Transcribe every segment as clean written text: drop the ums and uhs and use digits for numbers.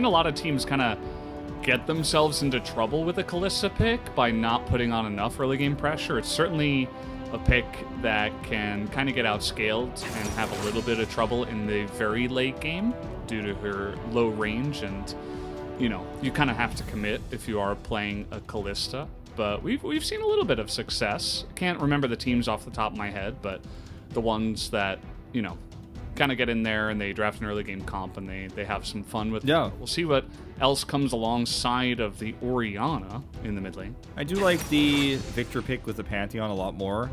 seen a lot of teams kind of get themselves into trouble with a Kalista pick by not putting on enough early game pressure. It's certainly a pick that can kind of get outscaled and have a little bit of trouble in the very late game due to her low range, and you know, you kind of have to commit if you are playing a Kalista. But we've seen a little bit of success. Can't remember the teams off the top of my head, but the ones that, you know, kind of get in there and they draft an early game comp and they have some fun with it. We'll see what else comes alongside of the Orianna in the mid lane. I do like the Victor pick with the Pantheon a lot more.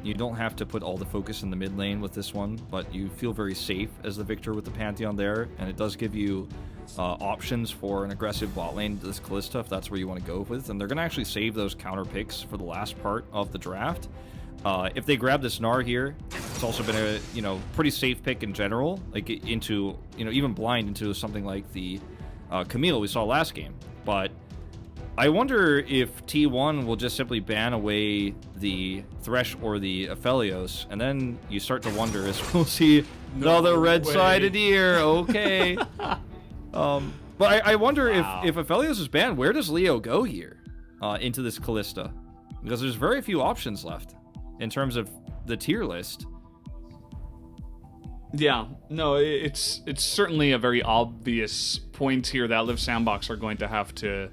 You don't have to put all the focus in the mid lane with this one, but you feel very safe as the Victor with the Pantheon there, and it does give you options for an aggressive bot lane to this Kalista if that's where you want to go with, and they're going to actually save those counter picks for the last part of the draft. If they grab this Gnar here, it's also been a, you know, pretty safe pick in general, like into, you know, even blind into something like the Camille we saw last game. But I wonder if T1 will just simply ban away the Thresh or the Aphelios, and then you start to wonder as we'll see another red-sided ear. Okay. But I wonder if Aphelios is banned, where does Leo go here into this Kalista? Because there's very few options left in terms of the tier list. Yeah, no, it's certainly a very obvious point here that Liiv Sandbox are going to have to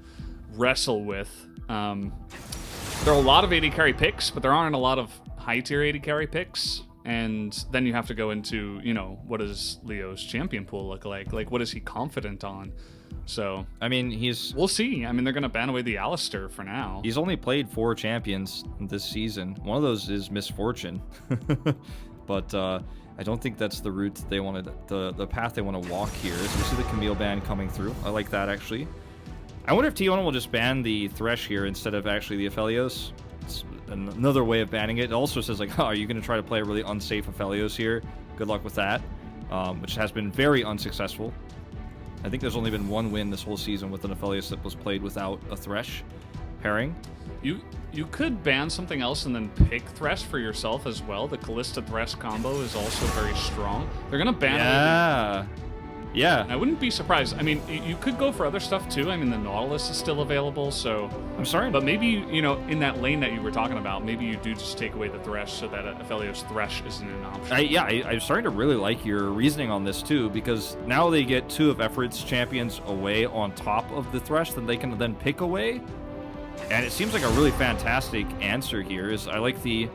wrestle with. There are a lot of AD carry picks, but there aren't a lot of high tier AD carry picks. And then you have to go into, you know, what does Leo's champion pool look like? Like, what is he confident on? So, I mean, we'll see. I mean, they're going to ban away the Alistair for now. He's only played 4 champions this season. One of those is Misfortune. But I don't think that's the route they wanted, the path they want to walk here. So we see the Camille ban coming through. I like that, actually. I wonder if T1 will just ban the Thresh here instead of actually the Aphelios. It's another way of banning it. It also says, like, oh, are you going to try to play a really unsafe Aphelios here? Good luck with that, which has been very unsuccessful. I think there's only been one win this whole season with an Aphelios that was played without a Thresh pairing. You could ban something else and then pick Thresh for yourself as well. The Kalista Thresh combo is also very strong. They're going to ban Yeah. And I wouldn't be surprised. I mean, you could go for other stuff too. I mean, the Nautilus is still available, so... I'm sorry. But maybe, you know, in that lane that you were talking about, maybe you do just take away the Thresh so that Aphelios Thresh isn't an option. I'm starting to really like your reasoning on this too, because now they get 2 of Effort's champions away on top of the Thresh that they can then pick away. And it seems like a really fantastic answer here. I like the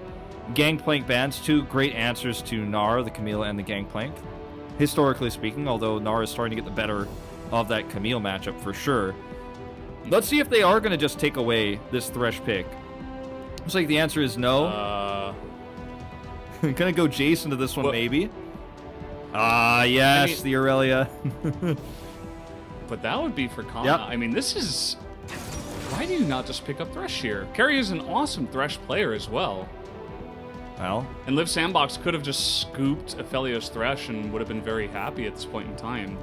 Gangplank bans, 2 great answers to Gnar, the Camille, and the Gangplank. Historically speaking, although Gnar is starting to get the better of that Camille matchup for sure. Let's see if they are going to just take away this Thresh pick. Looks like the answer is no. Gonna go Jason to this one, maybe. Yes, the Aurelia. But that would be for Kana. Yep. I mean, this is... Why do you not just pick up Thresh here? Carry is an awesome Thresh player as well. Well, and Liiv Sandbox could have just scooped Aphelios Thresh and would have been very happy at this point in time.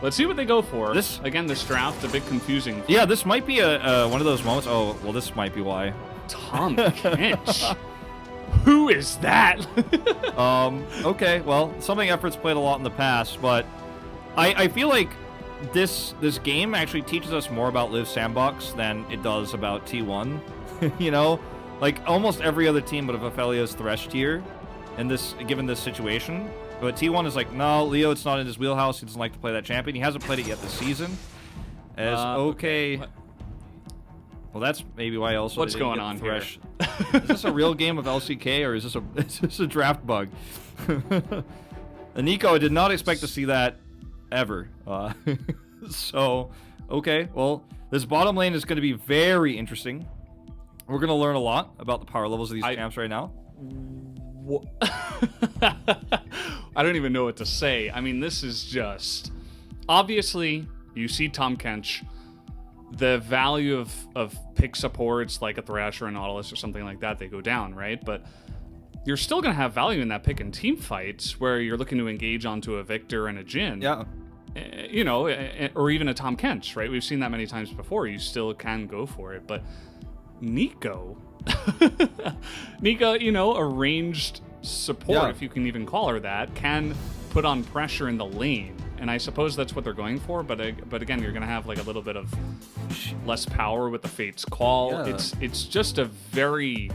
Let's see what they go for. This draft, a bit confusing. Yeah, this might be a one of those moments. Oh, well, this might be why. Tom Kench. Who is that? Okay, well, something Effort's played a lot in the past, but I feel like this game actually teaches us more about Liiv Sandbox than it does about T1. You know? Like, almost every other team would have Aphelios Thresh tier given this situation. But T1 is like, no, Leo, it's not in his wheelhouse. He doesn't like to play that champion. He hasn't played it yet this season. Okay. Well, that's maybe why also what's going on Thresh. Here? Is this a real game of LCK, or is this a draft bug? And Nico, I did not expect to see that ever. So, okay. Well, this bottom lane is going to be very interesting. We're going to learn a lot about the power levels of these champs right now. I don't even know what to say. I mean, this is just... Obviously, you see Tom Kench. The value of pick supports like a Thresh or a Nautilus or something like that, they go down, right? But you're still going to have value in that pick in team fights where you're looking to engage onto a Victor and a Jhin. Yeah. You know, or even a Tom Kench, right? We've seen that many times before. You still can go for it, but... Nico, you know, a ranged support, if you can even call her that, can put on pressure in the lane. and I suppose that's what they're going for. But again, you're gonna have like a little bit of less power with the Fate's Call. Yeah. It's just a very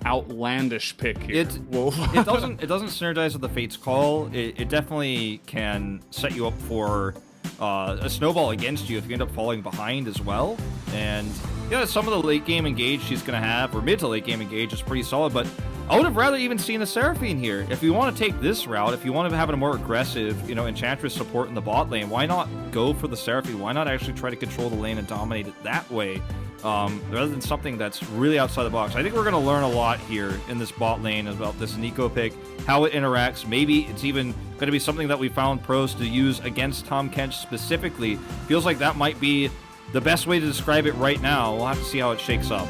outlandish pick here. It doesn't synergize with the Fate's Call. It definitely can set you up for a snowball against you if you end up falling behind as well. And yeah, some of the late game engage she's gonna have, or mid to late game engage, is pretty solid. But I would have rather even seen a Seraphine here. If you want to take this route, if you want to have a more aggressive, Enchantress support in the bot lane, why not go for the Seraphine? Why not actually try to control the lane and dominate it that way? Rather than something that's really outside the box. I think we're going to learn a lot here in this bot lane about this Nico pick, how it interacts. Maybe it's even going to be something that we found pros to use against Tahm Kench specifically. Feels like that might be the best way to describe it right now. We'll have to see how it shakes up.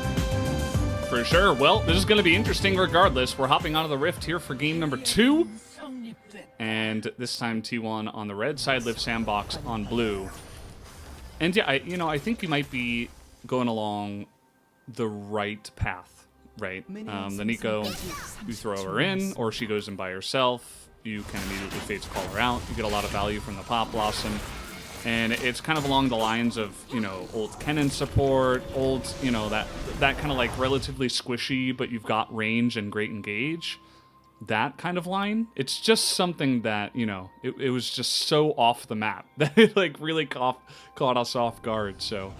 For sure. Well, this is going to be interesting regardless. We're hopping onto the Rift here for game number 2. And this time T1 on the red side, Liiv Sandbox on blue. And yeah, I think you might be going along the right path, right? The Nico, you throw her in, or she goes in by herself. You can immediately Fate's Call her out. You get a lot of value from the Pop Blossom. And it's kind of along the lines of, old Kennen support, old, that kind of like relatively squishy, but you've got range and great engage. That kind of line. It's just something that, it was just so off the map that it like really caught us off guard. So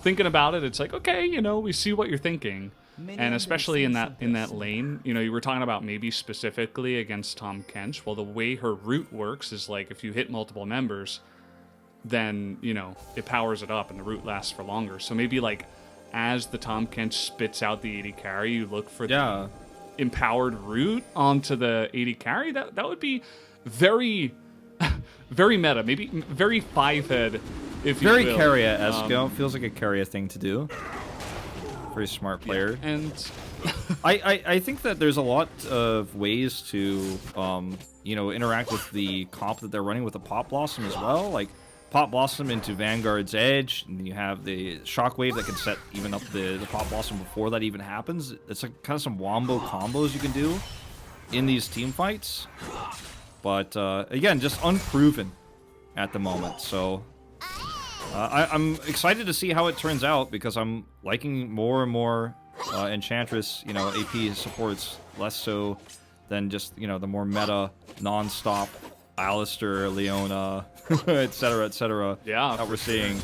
thinking about it, it's like, okay, we see what you're thinking. And especially in that lane, you were talking about maybe specifically against Tahm Kench. Well, the way her root works is like if you hit multiple members, then, it powers it up and the root lasts for longer. So maybe like as the Tahm Kench spits out the AD carry, you look for the empowered root onto the AD carry. That would be very, very meta. Maybe very 5-head, if you will. Very Keria-esque. Feels like a Keria thing to do. Very smart player. Yeah, and I think that there's a lot of ways to, interact with the comp that they're running with the Pop Blossom as well. Like, Pop Blossom into Vanguard's Edge, and then you have the Shockwave that can set even up the Pop Blossom before that even happens. It's like kind of some wombo combos you can do in these team fights. But, again, just unproven at the moment. So, I'm excited to see how it turns out, because I'm liking more and more Enchantress, AP supports, less so than just, the more meta, non-stop Alistair, Leona, etc., that we're seeing.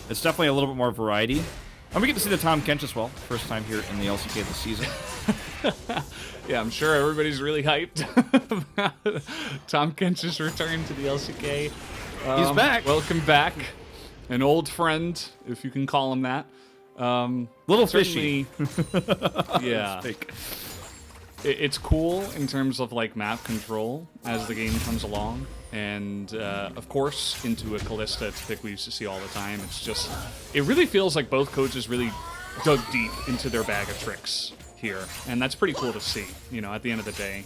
It's definitely a little bit more variety. And we get to see the Tahm Kench as well. First time here in the LCK this season. Yeah, I'm sure everybody's really hyped about Tahm Kench's return to the LCK. He's back. Welcome back. An old friend, if you can call him that. Little fishy. Yeah. It's cool in terms of like map control as the game comes along. And of course, into a Kalista, it's a pick we used to see all the time. It's just, it really feels like both coaches really dug deep into their bag of tricks here. And that's pretty cool to see, at the end of the day.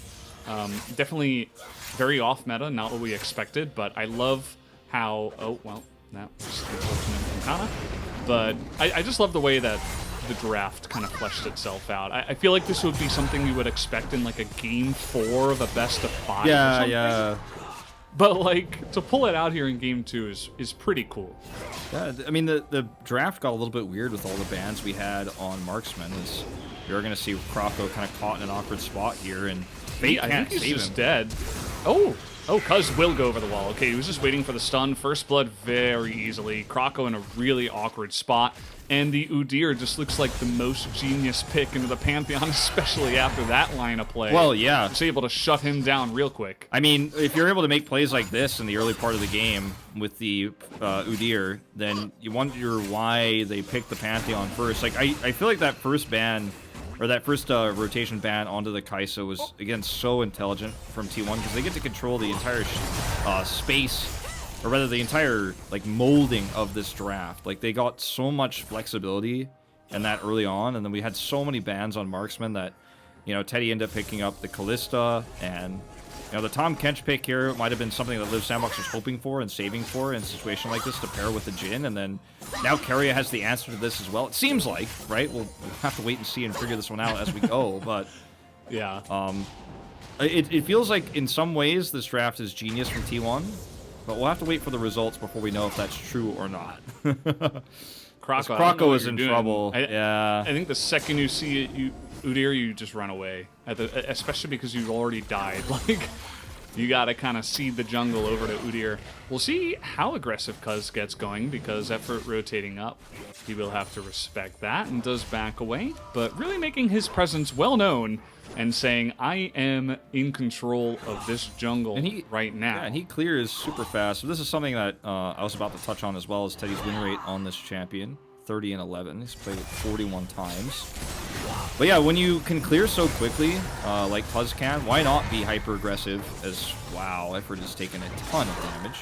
Definitely very off meta, not what we expected, but I love how, that was unfortunate from Kana. But I just love the way that the draft kind of fleshed itself out. I feel like this would be something we would expect in like a game 4 of a best of 5 or something. Yeah. But like to pull it out here in game 2 is pretty cool. Yeah, I mean the draft got a little bit weird with all the bans we had on Marksman. As you're going to see Croco kind of caught in an awkward spot here, and Fate can't he's save just him. Dead. Oh, Cuz will go over the wall. Okay, he was just waiting for the stun. First blood very easily. Croco in a really awkward spot. And the Udyr just looks like the most genius pick into the Pantheon, especially after that line of play. Well, yeah. Just able to shut him down real quick. I mean, if you're able to make plays like this in the early part of the game with the Udyr, then you wonder why they picked the Pantheon first. Like, I feel like that first ban, or that first rotation ban onto the Kai'Sa was, again, so intelligent from T1, because they get to control the entire space, or rather the entire like molding of this draft. Like, they got so much flexibility in that early on, and then we had so many bans on Marksman that, Teddy ended up picking up the Kalista, and the Tahm Kench pick here might have been something that Liiv Sandbox was hoping for and saving for in a situation like this to pair with the Jhin, and then now Keria has the answer to this as well. It seems like, right? We'll have to wait and see and figure this one out as we go, but yeah. It feels like in some ways this draft is genius from T1, but we'll have to wait for the results before we know if that's true or not. Croco is in trouble. Yeah. I think the second you see it, Udyr, you just run away. Especially because you've already died. Like, you gotta kind of seed the jungle over to Udyr. We'll see how aggressive Cuz gets going, because effort rotating up, he will have to respect that and does back away. But really making his presence well known and saying, I am in control of this jungle right now. Yeah, and he clears super fast. So this is something that I was about to touch on as well, as Teddy's win rate on this champion. 30 and 11. He's played it 41 times. But yeah, when you can clear so quickly, like Puz can, why not be hyper-aggressive as, wow, Effort has taken a ton of damage.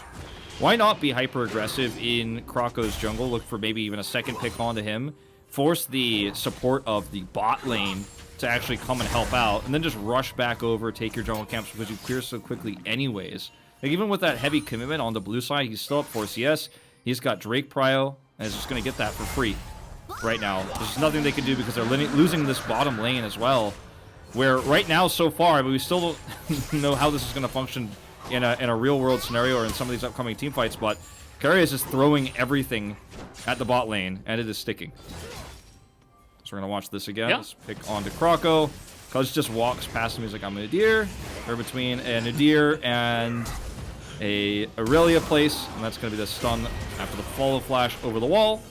Why not be hyper-aggressive in Croco's jungle, look for maybe even a second pick onto him, force the support of the bot lane to actually come and help out, and then just rush back over, take your jungle camps because you clear so quickly anyways. Like, even with that heavy commitment on the blue side, he's still up 4 CS, he's got Drake Prio, and is just going to get that for free right now. There's nothing they can do because they're losing this bottom lane as well, where right now, so far, I mean, we still don't know how this is going to function in a real-world scenario or in some of these upcoming team fights, but Keria is just throwing everything at the bot lane, and it is sticking. So we're going to watch this again. Let's pick onto Croco. Cuz just walks past him. He's like, I'm an Udyr. They're between an Udyr and a Aurelia place, and that's going to be the stun after the follow flash over the wall.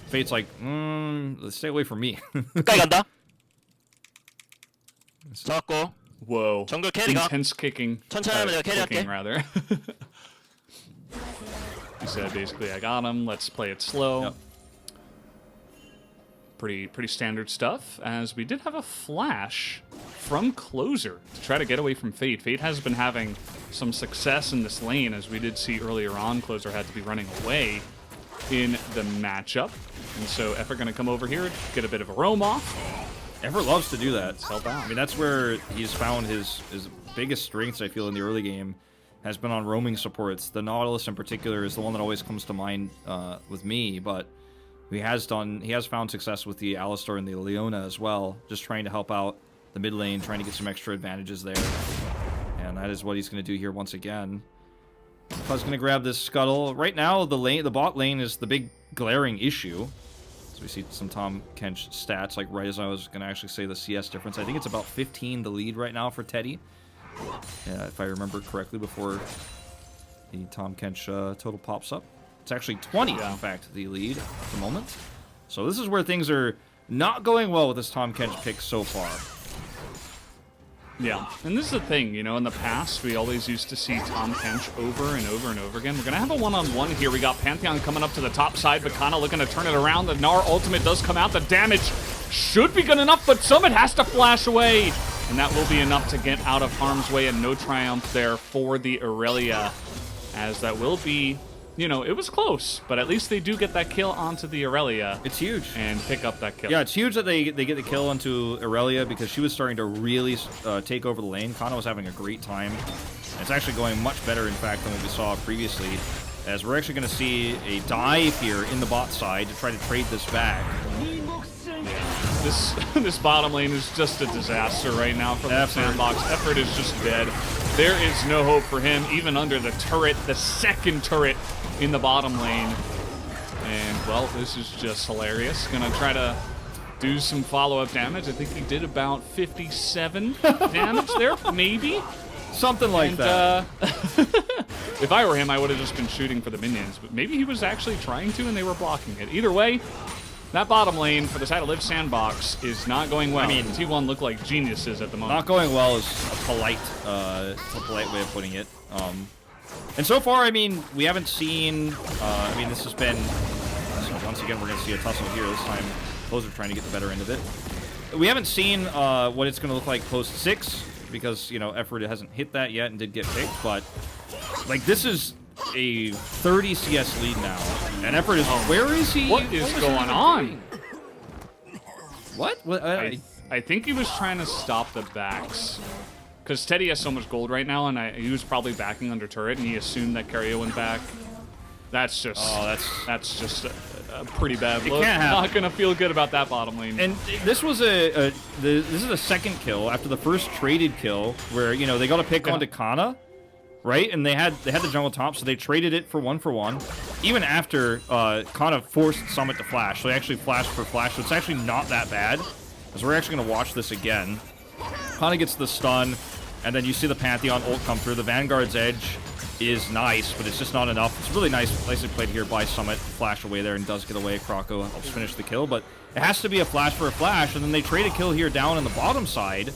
Fate's like, let's stay away from me. Whoa. Intense kicking. Kicking, rather. He said, basically, I got him. Let's play it slow. Yep. Pretty standard stuff, as we did have a flash from Closer to try to get away from Fate. Fate has been having some success in this lane, as we did see earlier on. Closer had to be running away in the matchup, and so Effort going to come over here, get a bit of a roam off. Effort loves to do that. Let's help out. I mean, that's where he's found his biggest strengths, I feel, in the early game, has been on roaming supports. The Nautilus in particular is the one that always comes to mind with me, but he has found success with the Alistar and the Leona as well, just trying to help out the mid lane, trying to get some extra advantages there. And that is what he's going to do here once again. Puz going to grab this scuttle. Right now, the bot lane is the big glaring issue. So we see some Tahm Kench stats, like right as I was going to actually say the CS difference. I think it's about 15 the lead right now for Teddy, if I remember correctly, before the Tahm Kench total pops up. It's actually 20, in fact, the lead at the moment. So this is where things are not going well with this Tahm Kench pick so far. Yeah, and this is the thing, you know, in the past, we always used to see Tahm Kench over and over and over again. We're going to have a one-on-one here. We got Pantheon coming up to the top side, but Kana looking to turn it around. The Gnar ultimate does come out. The damage should be good enough, but Summit has to flash away. And that will be enough to get out of harm's way, and no triumph there for the Aurelia, as that will be, you know, it was close, but at least they do get that kill onto the Aurelia. It's huge. And pick up that kill. Yeah, it's huge that they get the kill onto Aurelia, because she was starting to really take over the lane. Kana was having a great time. It's actually going much better, in fact, than what we saw previously, as we're actually going to see a dive here in the bot side to try to trade this back. This bottom lane is just a disaster right now for the Sandbox. Effort is just dead. There is no hope for him, even under the turret, the second turret in the bottom lane. And, well, this is just hilarious. Gonna try to do some follow-up damage. I think he did about 57 damage there, maybe? Something like that. If I were him, I would have just been shooting for the minions, but maybe he was actually trying to and they were blocking it. Either way, that bottom lane for the side of Liiv Sandbox is not going well. I mean, T1 look like geniuses at the moment. Not going well is a polite way of putting it. And so far, I mean, we haven't seen, I mean, this has been, so once again, we're going to see a tussle here. This time, Closer trying to get the better end of it. We haven't seen what it's going to look like post 6, because, you know, Effort hasn't hit that yet and did get picked, but, like, this is a 30 CS lead now, and Effort is, where is he? What is going on? What? I think he was trying to stop the backs, because Teddy has so much gold right now, and he was probably backing under turret, and he assumed that Keria went back. That's just, that's just a pretty bad look. can't happen. Not gonna feel good about that bottom lane. And this was this is a second kill after the first traded kill where, you know, they got a pick onto Kana, right? And they had the jungle top, so they traded it for 1-for-1. Even after Kana forced Summit to flash, so they actually flashed for flash, so it's actually not that bad. As we're actually gonna watch this again. Kana gets the stun, and then you see the Pantheon ult come through. The Vanguard's edge is nice, but it's just not enough. It's really nicely played here by Summit. Flash away there and does get away. Croco helps finish the kill, but it has to be a flash for a flash, and then they trade a kill here down in the bottom side.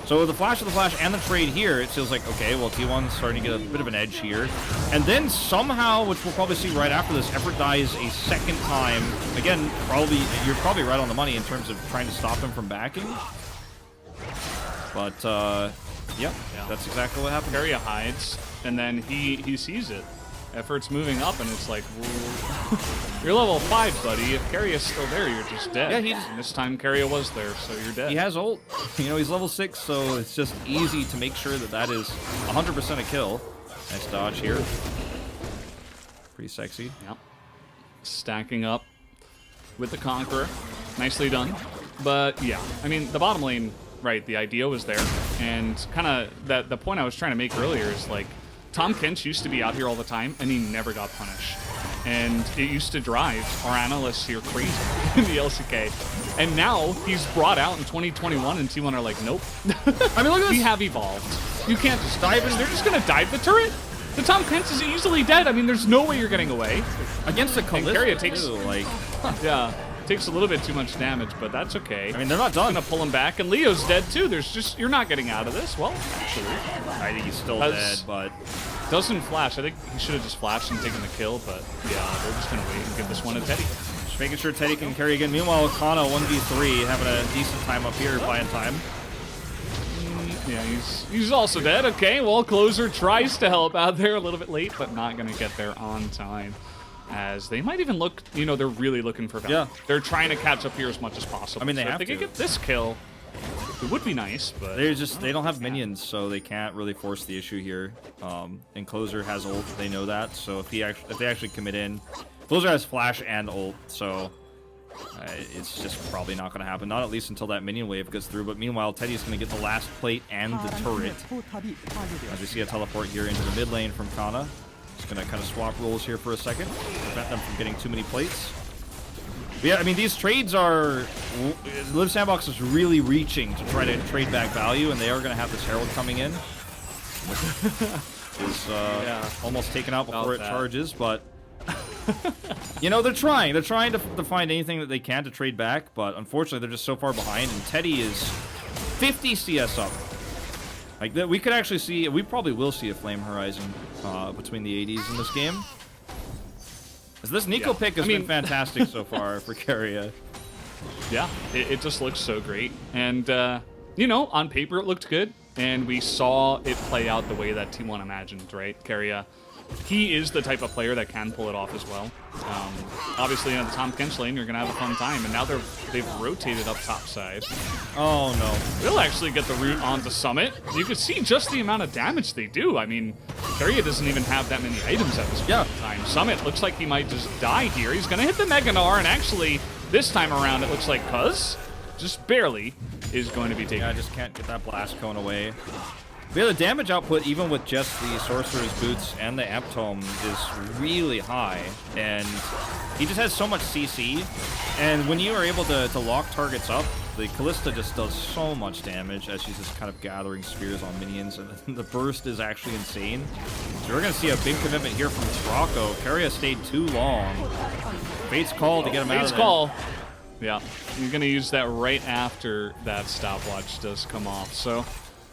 So the flash of the flash and the trade here, it feels like, okay, well, T1's starting to get a bit of an edge here. And then somehow, which we'll probably see right after this, Effort dies a second time. Again, you're probably right on the money in terms of trying to stop him from backing. But, yeah, that's exactly what happened. Keria hides, and then he sees it. Effort's moving up, and it's like, you're level 5, buddy. If Keria's still there, you're just dead. Yeah, and this time Keria was there, so you're dead. He has ult. You know, he's level 6, so it's just easy to make sure that that is 100% a kill. Nice dodge here. Pretty sexy. Yep. Stacking up with the Conqueror. Nicely done. But, yeah, I mean, the bottom lane, right, the idea was there. And kind of the point I was trying to make earlier is, like, Tom Kench used to be out here all the time, and he never got punished. And it used to drive our analysts here crazy in the LCK. And now he's brought out in 2021, and T1 are like, nope. I mean, look at this. We have evolved. You can't just dive in. They're just going to dive the turret. The Tom Kench is easily dead. I mean, there's no way you're getting away. Against the Kalista, takes, like... yeah, takes a little bit too much damage, but that's okay. I mean, they're not done. Gonna pull him back, and Leo's dead too. There's just, you're not getting out of this. Well, actually, I think he's still dead, but doesn't flash. I think he should have just flashed and taken the kill, but yeah, they're just gonna wait and give this one to Teddy. Just making sure Teddy can carry again. Meanwhile, Kana 1v3 having a decent time up here, buying time. Yeah, he's also dead. Okay, well, Closer tries to help out there a little bit late, but not gonna get there on time. As they might even look, you know, they're really looking for value. Yeah. They're trying to catch up here as much as possible. I mean, they so have if they to. could get this kill, it would be nice, but they don't have minions, so they can't really force the issue here. And Closer has ult, they know that. So if they actually commit in, Closer has flash and ult, so it's just probably not going to happen. Not at least until that minion wave goes through. But meanwhile, Teddy's going to get the last plate and the turret. As we see a teleport here into the mid lane from Kana. Just going to kind of swap roles here for a second. Prevent them from getting too many plates. But yeah, I mean, these trades are... Liiv Sandbox is really reaching to try to trade back value, and they are going to have this Herald coming in. Is almost taken out before it charges, but... you know, they're trying. They're trying to find anything that they can to trade back, but unfortunately, they're just so far behind, and Teddy is 50 CS up. Like, we could actually see... We probably will see a Flame Horizon between the ADs in this game. This Nico pick has been fantastic so far for Keria. Yeah, it just looks so great. And, you know, on paper it looked good, and we saw it play out the way that T1 imagined, right? Keria, he is the type of player that can pull it off as well. Obviously, in the Tom Kench lane, you're going to have a fun time, and now they've rotated up top side. Oh, no. They'll actually get the root onto Summit. You can see just the amount of damage they do. I mean, Keria doesn't even have that many items at this point in time. Summit looks like he might just die here. He's going to hit the Mega Gnar, and actually, this time around, it looks like Cuz, just barely, is going to be taken. Yeah, I just can't get that Blast Cone away. But yeah, the damage output, even with just the Sorcerer's Boots and the Amp Tome, is really high. And he just has so much CC. And when you are able to lock targets up, the Kalista just does so much damage as she's just kind of gathering spears on minions. And the burst is actually insane. So we're going to see a big commitment here from Croco. Keria stayed too long. Fate's call to get him out of there. Fate's call. Yeah, you're going to use that right after that stopwatch does come off. So...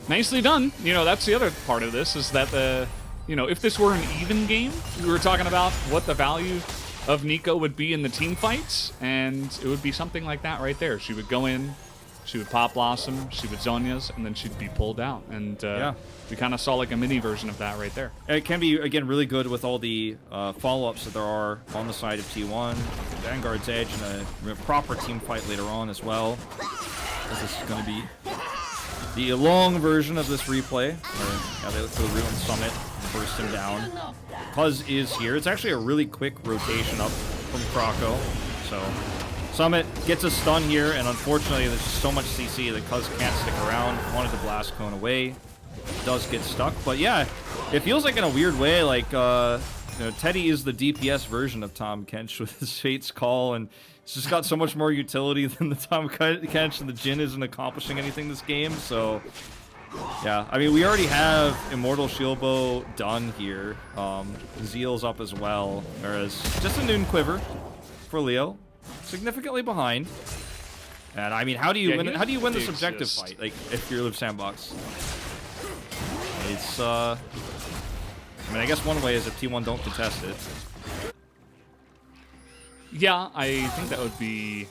nicely done. You know, that's the other part of this, is that you know, if this were an even game, we were talking about what the value of Nico would be in the team fights, and it would be something like that right there. She would go in, she would pop Blossom, she would Zhonya's, and then she'd be pulled out. And we kind of saw like a mini version of that right there. It can be, again, really good with all the follow-ups that there are on the side of T1, Vanguard's Edge, and a proper team fight later on as well. This is going to be the long version of this replay, where they look for the root on Summit and burst him down. Cuz is here. It's actually a really quick rotation up from Croco. So Summit gets a stun here, and unfortunately there's just so much CC that Cuz can't stick around. Wanted to blast Cone away. Does get stuck, but yeah, it feels like in a weird way, like, Teddy is the DPS version of Tahm Kench with his Fate's Call, and it's just got so much more utility than the Tahm Kench, and the Jhin isn't accomplishing anything this game, so yeah. I mean, we already have Immortal Shieldbow done here. Zeal's up as well, whereas just a Noon Quiver for Leo, significantly behind. And I mean, how do you win? How do you win this objective fight? Like, if you're Liiv Sandbox, it's I mean, I guess one way is if T1 don't contest it. Yeah, I think that would be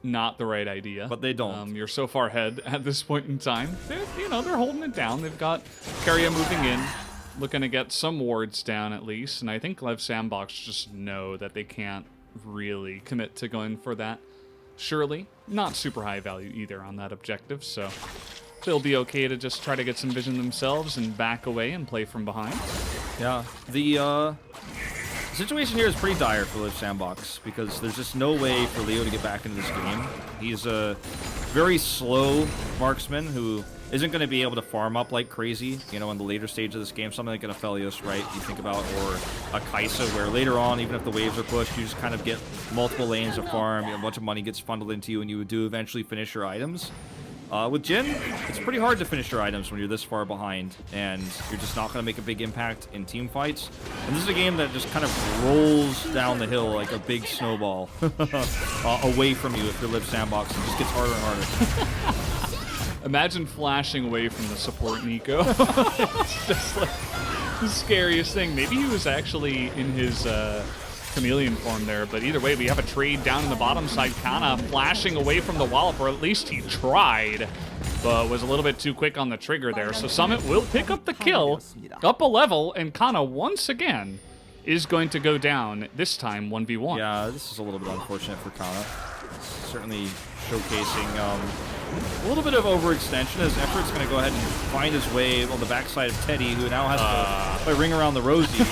not the right idea. But they don't. You're so far ahead at this point in time. They're holding it down. They've got Keria moving in, looking to get some wards down at least. And I think Liiv Sandbox just know that they can't really commit to going for that. Surely, not super high value either on that objective, so they'll be okay to just try to get some vision themselves and back away and play from behind. Yeah, the situation here is pretty dire for Liiv Sandbox because there's just no way for Leo to get back into this game. He's a very slow marksman who isn't going to be able to farm up like crazy, you know, in the later stage of this game. Something like an Aphelios, right, you think about, or a Kai'Sa, where later on, even if the waves are pushed, you just kind of get multiple lanes of farm, a bunch of money gets funneled into you, and you do eventually finish your items. With Jhin, it's pretty hard to finish your items when you're this far behind, and you're just not going to make a big impact in team fights. And this is a game that just kind of rolls down the hill like a big snowball away from you if you're Liiv Sandbox. It just gets harder and harder. Imagine flashing away from the support Nico. It's just like the scariest thing. Maybe he was actually in his chameleon form there, but either way, we have a trade down in the bottom side. Kana flashing away from the wallop, or at least he tried, but was a little bit too quick on the trigger there. So Summit will pick up the kill, up a level, and Kana once again is going to go down, this time 1v1. Yeah, this is a little bit unfortunate for Kana. Certainly showcasing a little bit of overextension as Effort's going to go ahead and find his way on the backside of Teddy, who now has to play Ring Around the Rosie.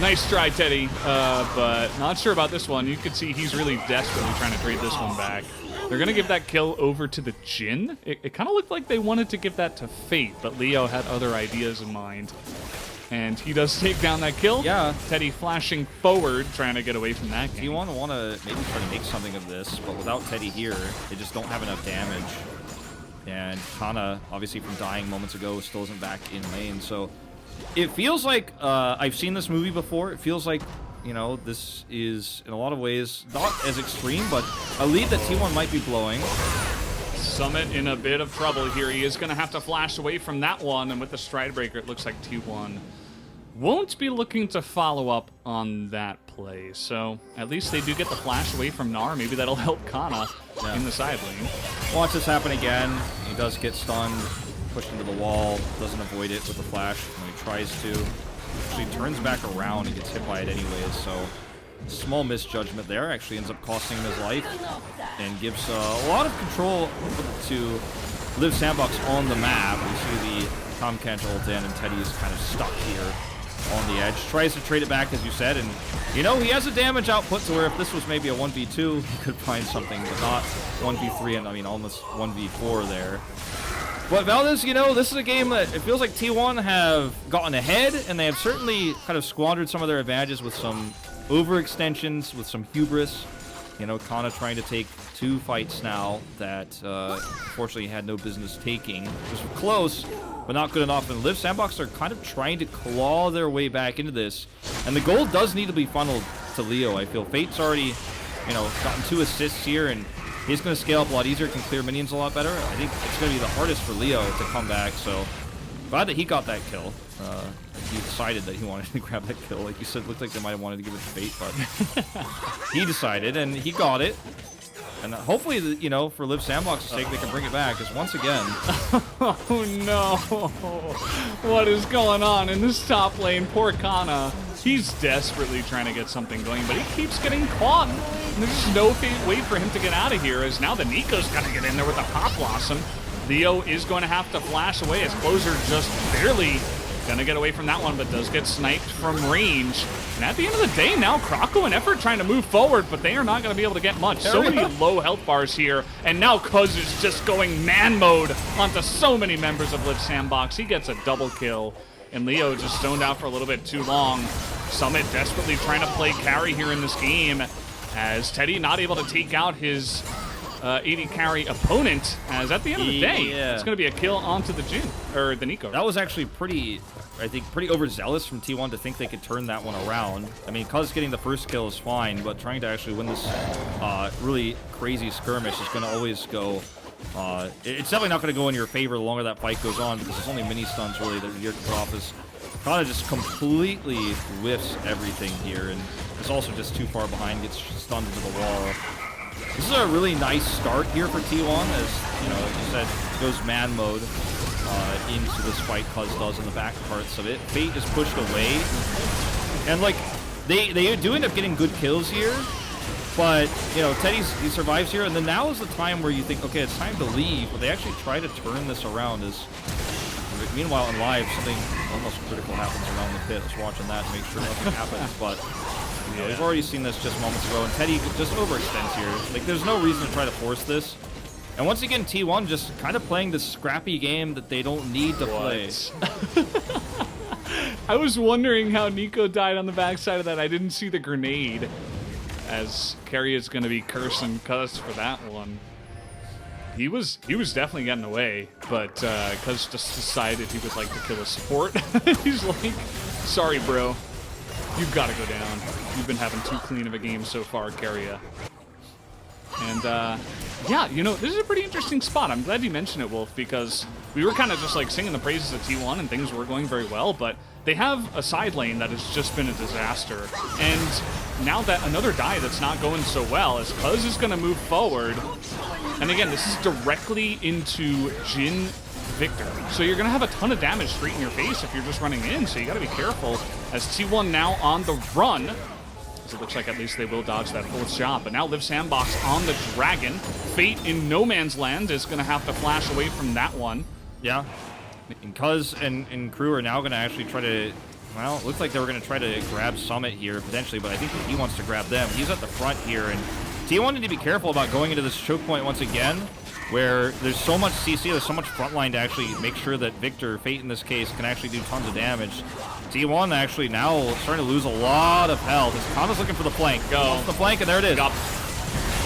Nice try, Teddy, but not sure about this one. You could see he's really desperately trying to trade this one back. They're going to give that kill over to the Jhin. It kind of looked like they wanted to give that to Fate, but Leo had other ideas in mind. And he does take down that kill. Yeah. Teddy flashing forward, trying to get away from that game. You want to maybe try to make something of this, but without Teddy here, they just don't have enough damage. And Kana, obviously from dying moments ago, still isn't back in lane. So it feels like I've seen this movie before. It feels like, you know, this is in a lot of ways not as extreme, but a lead that T1 might be blowing. Summit in a bit of trouble here. He is going to have to flash away from that one, and with the Stride Breaker, it looks like T1 won't be looking to follow up on that play. So at least they do get the flash away from Gnar. Maybe that'll help Kana in the side lane. Watch this happen again. He does get stunned, pushed into the wall, doesn't avoid it with the flash when he tries to. So he turns back around and gets hit by it anyways, so small misjudgment there actually ends up costing him his life and gives a lot of control to Liiv Sandbox on the map. We see the Tahm Kench ult in, and Teddy is kind of stuck here on the edge. Tries to trade it back, as you said, and you know, he has a damage output to where if this was maybe a 1v2, he could find something, but not 1v3, and I mean almost 1v4 there. But Valdez, you know, this is a game that it feels like T1 have gotten ahead, and they have certainly kind of squandered some of their advantages with some overextensions, with some hubris. You know, Kana trying to take 2 fights now that unfortunately had no business taking. Just close, but not good enough. And Liiv Sandbox are kind of trying to claw their way back into this. And the goal does need to be funneled to Leo, I feel. Fate's already, you know, gotten 2 assists here, and he's going to scale up a lot easier, can clear minions a lot better. I think it's going to be the hardest for Leo to come back, so glad that he got that kill. He decided that he wanted to grab that kill. Like you said, it looked like they might have wanted to give it to Fate, but he decided, and he got it. And hopefully, you know, for Liiv Sandbox's sake, they can bring it back, because once again... Oh no! What is going on in this top lane? Poor Kana. He's desperately trying to get something going, but he keeps getting caught. And there's just no way for him to get out of here, as now the Nico's got to get in there with a Pop Blossom. Leo is going to have to flash away as Closer just barely Gonna get away from that one, but does get sniped from range. And at the end of the day now, Krako and Effort trying to move forward, but they are not gonna be able to get much. So many low health bars here, and now Cuz is just going man mode onto so many members of Liiv Sandbox. He gets a double kill, and Leo just stoned out for a little bit too long. Summit desperately trying to play carry here in this game, as Teddy not able to take out his AD carry opponent, as at the end of the day, it's going to be a kill onto the Jhin, or the Nico. That was actually pretty overzealous from T1 to think they could turn that one around. I mean, Cuz getting the first kill is fine, but trying to actually win this really crazy skirmish is going to always go... it's definitely not going to go in your favor the longer that fight goes on, because it's only mini stuns really that you're put off. Is Kana just completely whiffs everything here, and is also just too far behind, gets stunned into the wall. This is a really nice start here for T1, as, you know, like you said, goes man mode into this fight. Cuz does in the back parts of it. Fate is pushed away, and like they do end up getting good kills here, but you know, he survives here, and then now is the time where you think, okay, it's time to leave, but they actually try to turn this around. As meanwhile in live, something almost critical happens around the pit. I was watching that to make sure nothing happens, but you know, we've already seen this just moments ago, and Teddy just overextends here. Like, there's no reason to try to force this. And once again, T1 just kind of playing this scrappy game that they don't need to play. I was wondering how Nico died on the backside of that. I didn't see the grenade, as Carry is going to be cursing Cuz for that one. He was definitely getting away, but Cuz just decided he would like to kill a support. He's like, sorry, bro. You've got to go down. You've been having too clean of a game so far, Carria. And, yeah, you know, this is a pretty interesting spot. I'm glad you mentioned it, Wolf, because we were kind of just, like, singing the praises of T1 and things were going very well, but they have a side lane that has just been a disaster. And now that another die that's not going so well, as Cuz is going to move forward. And again, this is directly into Jhin Victor. So you're going to have a ton of damage straight in your face if you're just running in, so you got to be careful. As T1 now on the run, as it looks like at least they will dodge that fourth shot. But now Liiv Sandbox on the Dragon. Fate in no man's land is going to have to flash away from that one. Yeah. And Cuz and crew are now going to actually try to... Well, it looks like they were going to try to grab Summit here, potentially, but I think he wants to grab them. He's at the front here, and T1 need to be careful about going into this choke point once again, where there's so much CC, there's so much frontline to actually make sure that Victor, Fate in this case, can actually do tons of damage. T1 actually now starting to lose a lot of health. As Kana's looking for the flank. Go. The flank, and there it is.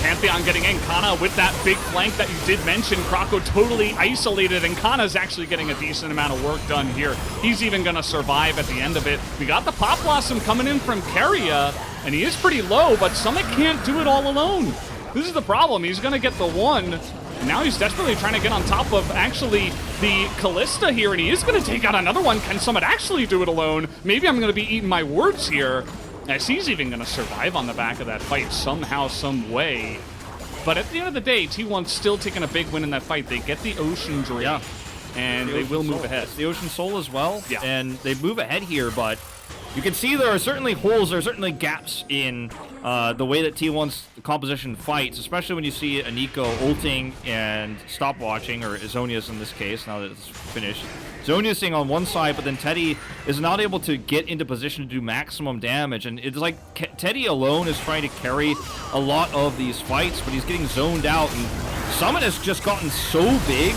Pantheon getting in. Kana with that big flank that you did mention. Krako totally isolated, and Kana's actually getting a decent amount of work done here. He's even going to survive at the end of it. We got the Pop Blossom coming in from Carria, and he is pretty low, but Summit can't do it all alone. This is the problem. He's going to get the one. Now he's desperately trying to get on top of actually the Callista here, and he is going to take out another one. Can Summit actually do it alone? Maybe I'm going to be eating my words here, as he's even going to survive on the back of that fight somehow, some way. But at the end of the day, T1's still taking a big win in that fight. They get the Ocean Drake, and they will move ahead. It's the Ocean Soul as well, yeah. And they move ahead here, but you can see there are certainly holes, there are certainly gaps in the way that T1's composition fights, especially when you see a Nico ulting and stopwatching, or Zonius in this case, now that it's finished. Zoniusing on one side, but then Teddy is not able to get into position to do maximum damage, and it's like Teddy alone is trying to carry a lot of these fights, but he's getting zoned out, and Summit has just gotten so big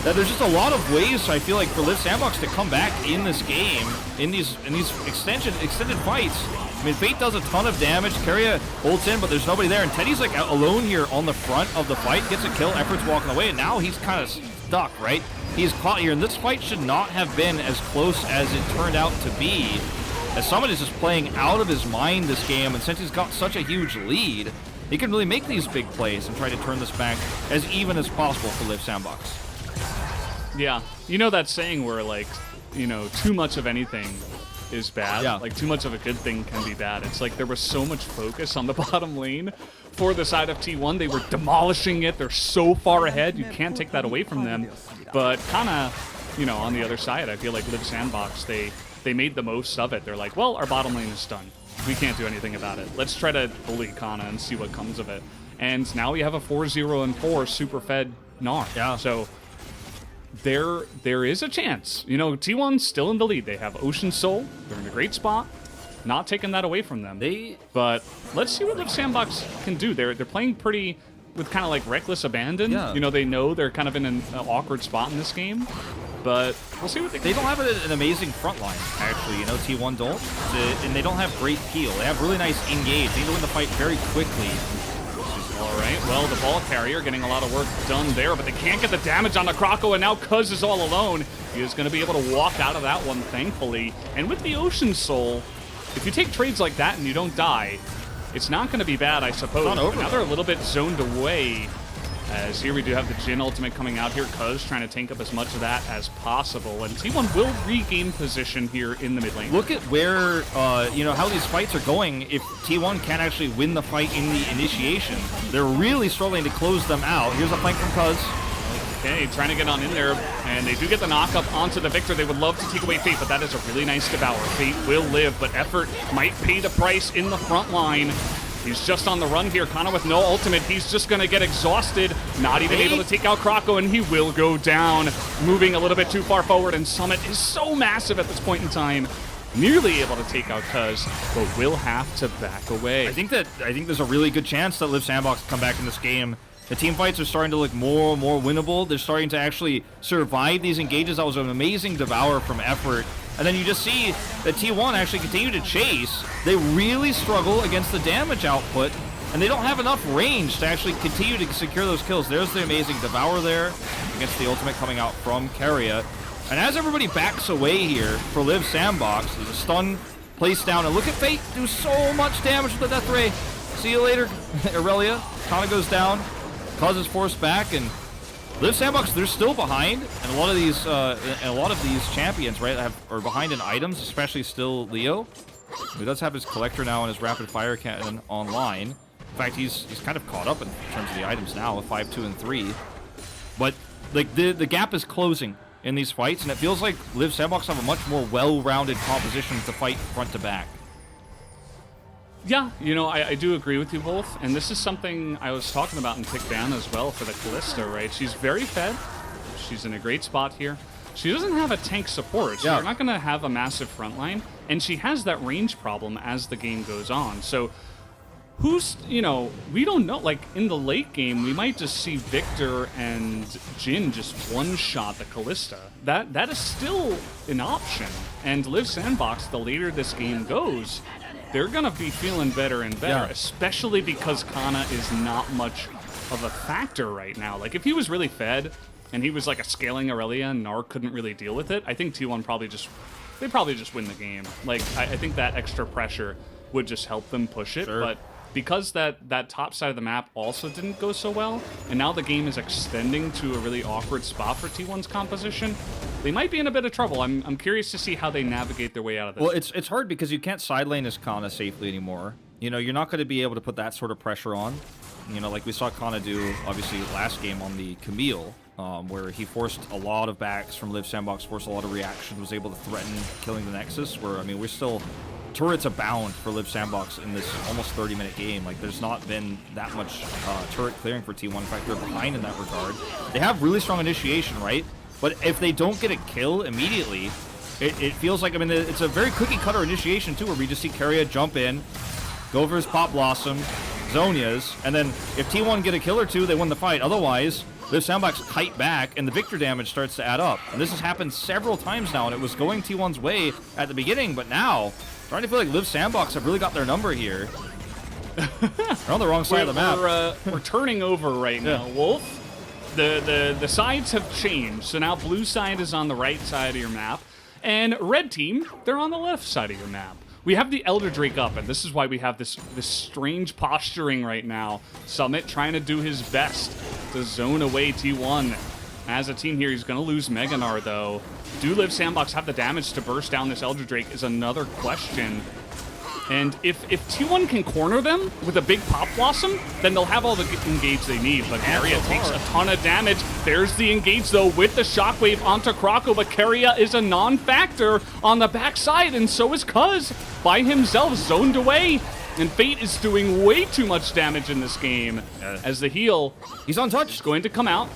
that there's just a lot of ways, I feel like, for Liiv Sandbox to come back in this game, in these extended fights. I mean, Fate does a ton of damage, Carria ults in, but there's nobody there, and Teddy's like alone here on the front of the fight, gets a kill, Effort's walking away, and now he's kind of stuck, right? He's caught here, and this fight should not have been as close as it turned out to be, as Summit is just playing out of his mind this game, and since he's got such a huge lead, he can really make these big plays and try to turn this back as even as possible for Liiv Sandbox. Yeah, you know that saying where, like, you know, too much of anything is bad. Yeah. Like, too much of a good thing can be bad. It's like there was so much focus on the bottom lane for the side of T1. They were demolishing it. They're so far ahead. You can't take that away from them. But kind of, you know, on the other side, I feel like Liiv Sandbox, they made the most of it. They're like, well, our bottom lane is done. We can't do anything about it. Let's try to bully Kana and see what comes of it. And now we have a 4-0-4 super fed Gnar. Yeah. So there is a chance. You know, T1's still in the lead. They have Ocean Soul. They're in a great spot. Not taking that away from them. But let's see what Liiv Sandbox can do. They're playing pretty with kind of like reckless abandon. Yeah. You know, they know they're kind of in an awkward spot in this game. But we'll see what they can do. Don't have an amazing front line, actually. You know, T1 don't. And they don't have great peel. They have really nice engage. They need to win the fight very quickly. All right, well, the ball carrier getting a lot of work done there, but they can't get the damage on the Croco, and now Cuz is all alone. He is going to be able to walk out of that one, thankfully. And with the Ocean Soul, if you take trades like that and you don't die, it's not going to be bad, I suppose. It's not over, now they're a little bit zoned away, as here we do have the Jhin ultimate coming out here. Cuz trying to tank up as much of that as possible, and T1 will regain position here in the mid lane. Look at where, you know, how these fights are going. If T1 can't actually win the fight in the initiation, they're really struggling to close them out. Here's a flank from Cuz. Okay, trying to get on in there, and they do get the knock-up onto the Victor. They would love to take away Fate, but that is a really nice devour. Fate will live, but effort might pay the price in the front line. He's just on the run here. Kana with no ultimate. He's just going to get exhausted. Not even able to take out Croco, and he will go down. Moving a little bit too far forward, and Summit is so massive at this point in time. Nearly able to take out Cuz, but will have to back away. I think there's a really good chance that Liiv Sandbox come back in this game. The team fights are starting to look more and more winnable. They're starting to actually survive these engages. That was an amazing devour from effort. And then you just see that T1 actually continue to chase. They really struggle against the damage output, and they don't have enough range to actually continue to secure those kills. There's the amazing devour there against the ultimate coming out from Keria. And as everybody backs away here for Liiv Sandbox, there's a stun placed down. And look at Fate do so much damage with the Death Ray. See you later, Aurelia. Kana goes down. Cuz is forced back, and Liiv Sandbox, they're still behind, and a lot of these champions, right, are behind in items, especially still Leo. He does have his collector now and his rapid fire cannon online. In fact, he's kind of caught up in terms of the items now with 5, 2, and 3. But like the gap is closing in these fights, and it feels like Liiv Sandbox have a much more well-rounded composition to fight front to back. Yeah, you know, I do agree with you both, and this is something I was talking about in Pick Down as well for the Kalista, right? She's very fed. She's in a great spot here. She doesn't have a tank support, so you're not going to have a massive front line, and she has that range problem as the game goes on. So who's, you know, we don't know. Like, in the late game, we might just see Victor and Jhin just one-shot the Kalista. That is still an option, and Liiv Sandbox, the later this game goes, they're going to be feeling better and better, especially because Kana is not much of a factor right now. Like, if he was really fed and he was like a scaling Aurelia and Gnar couldn't really deal with it, I think T1 they'd probably just win the game. Like, I think that extra pressure would just help them push it, but because that top side of the map also didn't go so well, and now the game is extending to a really awkward spot for T1's composition, they might be in a bit of trouble. I'm curious to see how they navigate their way out of this. Well, it's hard because you can't side lane as Kana safely anymore. You know, you're not going to be able to put that sort of pressure on. You know, like we saw Kana do, obviously, last game on the Camille, where he forced a lot of backs from Liiv Sandbox, forced a lot of reaction, was able to threaten killing the Nexus, where, I mean, we're still... Turrets abound for Liiv Sandbox in this almost 30-minute game. Like, there's not been that much turret clearing for T1. In fact, they're behind in that regard. They have really strong initiation, right? But if they don't get a kill immediately, it feels like, I mean, it's a very cookie-cutter initiation, too, where we just see Keria jump in, go for his Pop Blossom, Zhonya's, and then if T1 get a kill or two, they win the fight. Otherwise, Liiv Sandbox kite back, and the Victor damage starts to add up. And this has happened several times now, and it was going T1's way at the beginning, but now... Starting to feel like Liiv Sandbox have really got their number here. They're on the wrong side of the map. We're turning over right now, Wolf. The sides have changed, so now blue side is on the right side of your map, and red team, they're on the left side of your map. We have the Elder Drake up, and this is why we have this strange posturing right now. Summit trying to do his best to zone away T1. As a team here, he's going to lose Mega Gnar, though. Do Liiv Sandbox have the damage to burst down this Elder Drake is another question. And if T1 can corner them with a big Pop Blossom, then they'll have all the engage they need. But Keria takes a ton of damage. There's the engage, though, with the Shockwave onto Croco. But Keria is a non-factor on the backside, and so is Cuz by himself, zoned away. And Fate is doing way too much damage in this game as the heal. He's untouched. Is going to come out.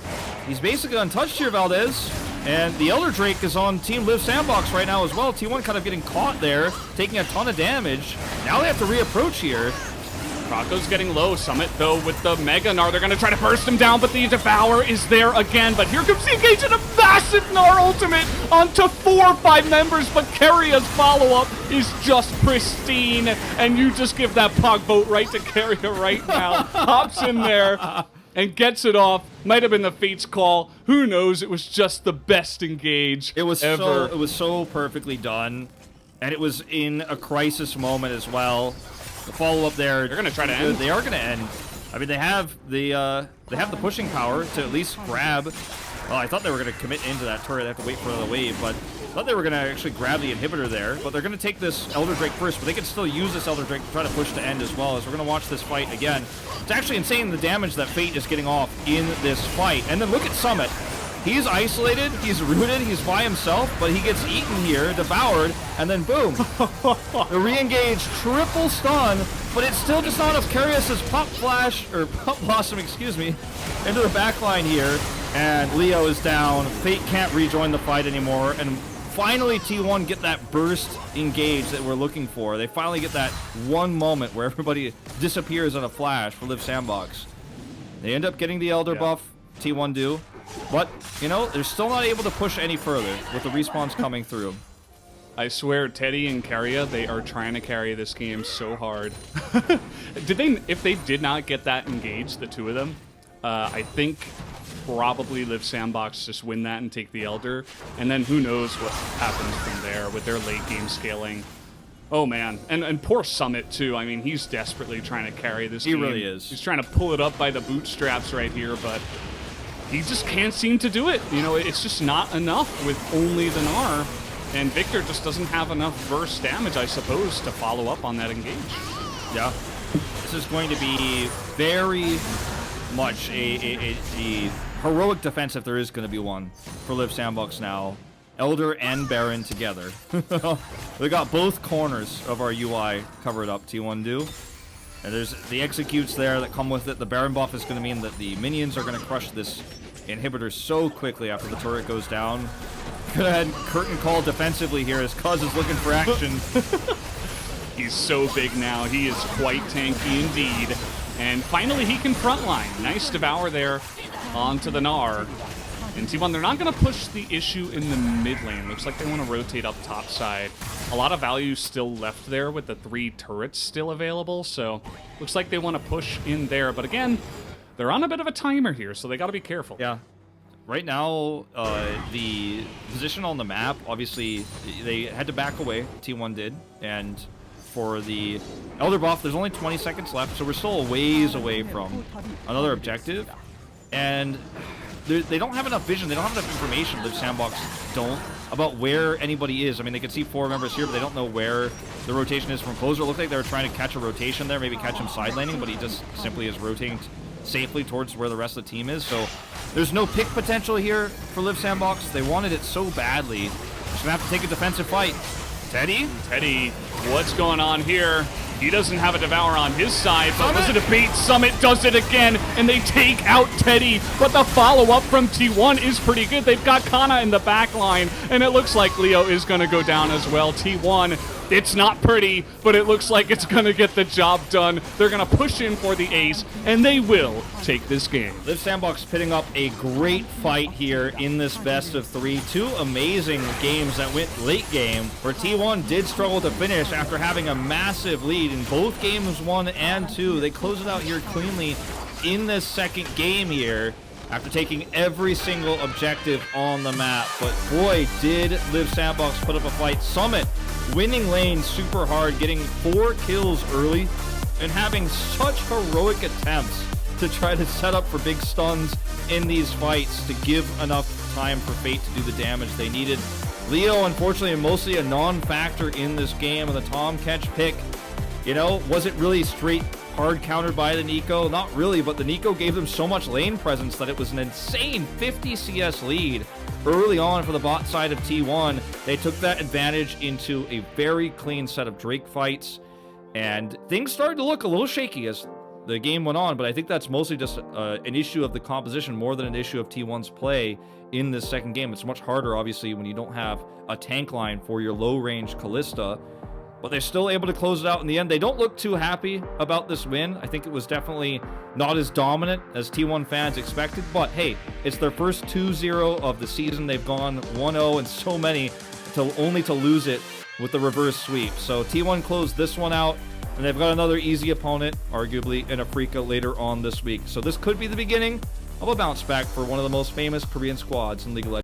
He's basically untouched here, Valdez. And the Elder Drake is on Team Liiv Sandbox right now as well. T1 kind of getting caught there, taking a ton of damage. Now they have to reapproach here. Krako's getting low. Summit, though, with the Mega Gnar. They're going to try to burst him down, but the Devour is there again. But here comes the engage and a massive Gnar ultimate onto 4 or 5 members. But Karia's follow-up is just pristine. And you just give that Pog boat right to Karia right now. Hops in there and gets it off. Might have been the Fate's call. Who knows? It was just the best engage it was ever. It was so perfectly done. And it was in a crisis moment as well. The follow-up there. They're gonna try to end. They are gonna end. I mean, they have the pushing power to at least grab. Well, I thought they were gonna commit into that turret. They have to wait for another wave, but I thought they were gonna actually grab the inhibitor there. But they're gonna take this Elder Drake first. But they can still use this Elder Drake to try to push to end as well. As we're gonna watch this fight again. It's actually insane the damage that Fate is getting off in this fight. And then look at Summit. He's isolated, he's rooted, he's by himself, but he gets eaten here, devoured, and then boom. The re-engage, triple stun, but it's still just not enough. Karia says Pop Flash, or Pop Blossom, excuse me, into the backline here, and Leo is down. Fate can't rejoin the fight anymore, and finally T1 get that burst engage that we're looking for. They finally get that one moment where everybody disappears on a flash for Liiv Sandbox. They end up getting the Elder buff, T1 do. But, you know, they're still not able to push any further with the respawns coming through. I swear, Teddy and Karia, they are trying to carry this game so hard. If they did not get that engaged, the two of them, I think probably Liiv Sandbox just win that and take the Elder. And then who knows what happens from there with their late game scaling. Oh, man. And poor Summit, too. I mean, he's desperately trying to carry this game. He really is. He's trying to pull it up by the bootstraps right here, but he just can't seem to do it. You know, it's just not enough with only the Gnar. And Victor just doesn't have enough burst damage, I suppose, to follow up on that engage. Yeah. This is going to be very much a heroic defense, if there is going to be one, for Liiv Sandbox now. Elder and Baron together. They got both corners of our UI covered up, T1 do. And there's the executes there that come with it. The Baron buff is going to mean that the minions are going to crush this inhibitor so quickly after the turret goes down. Go ahead, curtain call defensively here as Cuz is looking for action. He's so big now. He is quite tanky indeed. And finally he can frontline. Nice devour there onto the Gnar. And T1, they're not going to push the issue in the mid lane. Looks like they want to rotate up top side. A lot of value still left there with the 3 turrets still available, so looks like they want to push in there. But again, they're on a bit of a timer here, so they got to be careful. Yeah. Right now, the position on the map, obviously, they had to back away. T1 did. And for the Elder buff, there's only 20 seconds left, so we're still a ways away from another objective. And they don't have enough vision, they don't have enough information, Liiv Sandbox don't, about where anybody is. I mean, they can see 4 members here, but they don't know where the rotation is from Closer. It looked like they were trying to catch a rotation there, maybe catch him side laning, but he just simply is rotating safely towards where the rest of the team is. So there's no pick potential here for Liiv Sandbox. They wanted it so badly. Just gonna have to take a defensive fight. Teddy, what's going on here? He doesn't have a Devour on his side, but was it a bait? Summit does it again, and they take out Teddy. But the follow-up from T1 is pretty good. They've got Kana in the back line, and it looks like Leo is going to go down as well. T1, it's not pretty, but it looks like it's going to get the job done. They're going to push in for the ace, and they will take this game. Liiv Sandbox pitting up a great fight here in this best of 3. 2 amazing games that went late game, where T1 did struggle to finish after having a massive lead in both games 1 and 2. They close it out here cleanly in this second game here after taking every single objective on the map. But boy, did Liiv Sandbox put up a fight. Summit winning lane super hard, getting 4 kills early and having such heroic attempts to try to set up for big stuns in these fights to give enough time for Fate to do the damage they needed. Leo, unfortunately, mostly a non-factor in this game, and the Tom catch pick, you know, wasn't really straight hard countered by the Nico. Not really, but the Nico gave them so much lane presence that it was an insane 50 CS lead early on for the bot side of T1. They took that advantage into a very clean set of Drake fights, and things started to look a little shaky as the game went on, but I think that's mostly just an issue of the composition more than an issue of T1's play in this second game. It's much harder, obviously, when you don't have a tank line for your low-range Kalista, but they're still able to close it out in the end. They don't look too happy about this win. I think it was definitely not as dominant as T1 fans expected, but hey, it's their first 2-0 of the season. They've gone 1-0 and so many only to lose it with the reverse sweep. So T1 closed this one out, and they've got another easy opponent, arguably, in Afrika later on this week. So this could be the beginning of a bounce back for one of the most famous Korean squads in League of Legends.